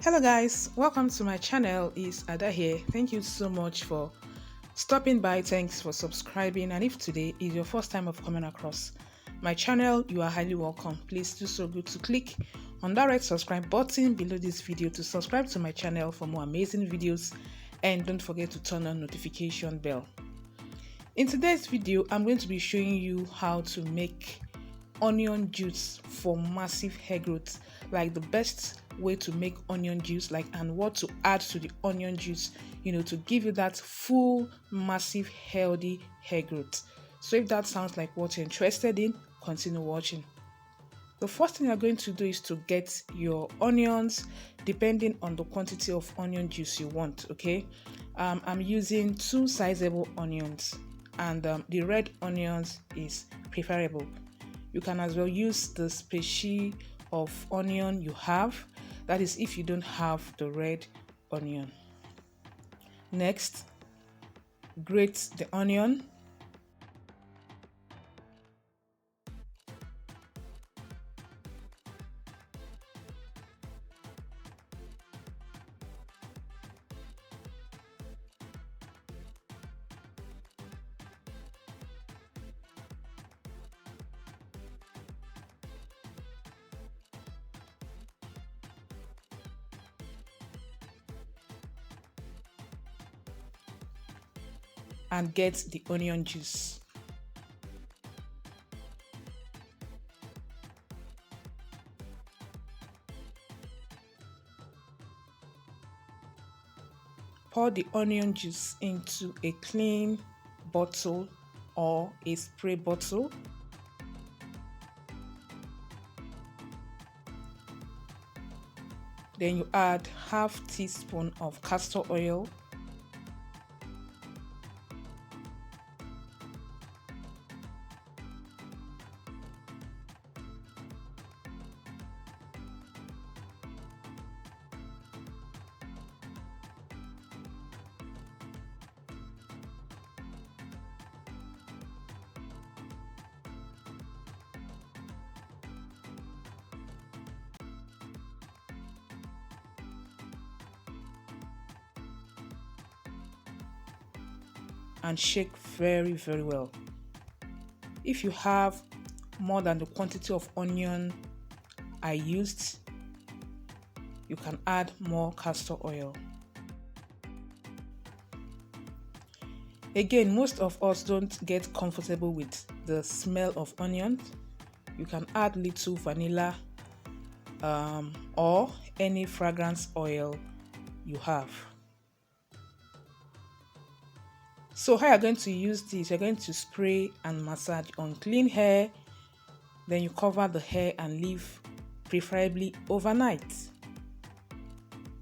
Hello guys, welcome to my channel. It's Ada here. Thank you so much for stopping by. Thanks for subscribing, and if today is your first time of coming across my channel, you are highly welcome. Please do so good to click on that red subscribe button below this video to subscribe to my channel for more amazing videos, and don't forget to turn on notification bell. In today's video, I'm going to be showing you how to make onion juice for massive hair growth, like the best way to make onion juice, and what to add to the onion juice, to give you that full massive healthy hair growth. So if that sounds like what you're interested in, continue watching. The first thing you're going to do is to get your onions, depending on the quantity of onion juice you want. Okay, I'm using 2 sizable onions, and the red onions is preferable. You can as well use the species of onion you have, that is if you don't have the red onion. Next, grate the onion. And get the onion juice. Pour the onion juice into a clean bottle or a spray bottle. Then you add half teaspoon of castor oil, and shake very well. If you have more than the quantity of onion I used, you can add more castor oil. Again, most of us don't get comfortable with the smell of onions. You can add little vanilla or any fragrance oil you have. So how you're going to use this, you're going to spray and massage on clean hair, then you cover the hair and leave preferably overnight.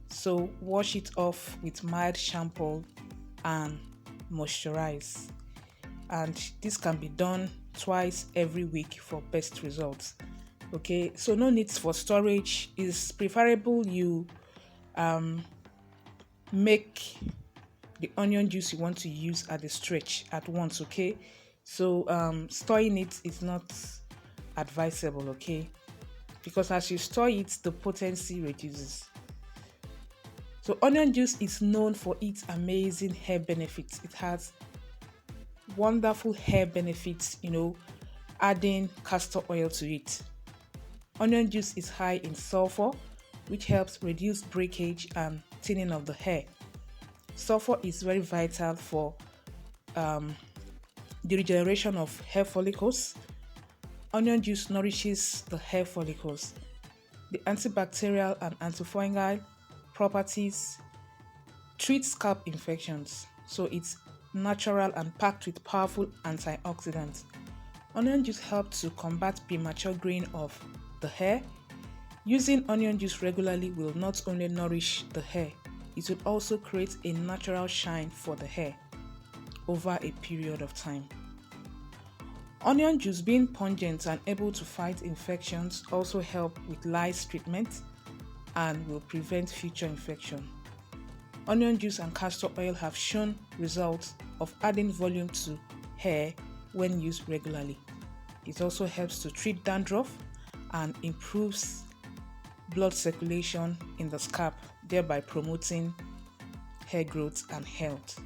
So wash it off with mild shampoo and moisturize. And this can be done twice every week for best results. Okay, so no need for storage. It's preferable you make the onion juice you want to use at the stretch at once. Okay, so storing it is not advisable, okay, because as you store it, the potency reduces. So onion juice is known for its amazing hair benefits. It has wonderful hair benefits, adding castor oil to it. Onion juice is high in sulfur, which helps reduce breakage and thinning of the hair. Sulfur is very vital for the regeneration of hair follicles. Onion juice nourishes the hair follicles. The antibacterial and antifungal properties treat scalp infections, so it's natural and packed with powerful antioxidants. Onion juice helps to combat premature graying of the hair. Using onion juice regularly will not only nourish the hair, it will also create a natural shine for the hair over a period of time. Onion juice, being pungent and able to fight infections, also help with lice treatment and will prevent future infection. Onion juice and castor oil have shown results of adding volume to hair when used regularly. It also helps to treat dandruff and improves blood circulation in the scalp, thereby promoting hair growth and health.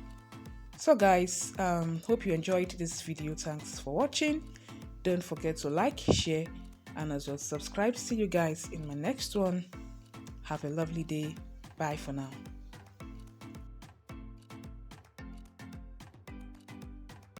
So guys, hope you enjoyed this video. Thanks for watching. Don't forget to like, share, and as well subscribe. See you guys in my next one. Have a lovely day. Bye for now.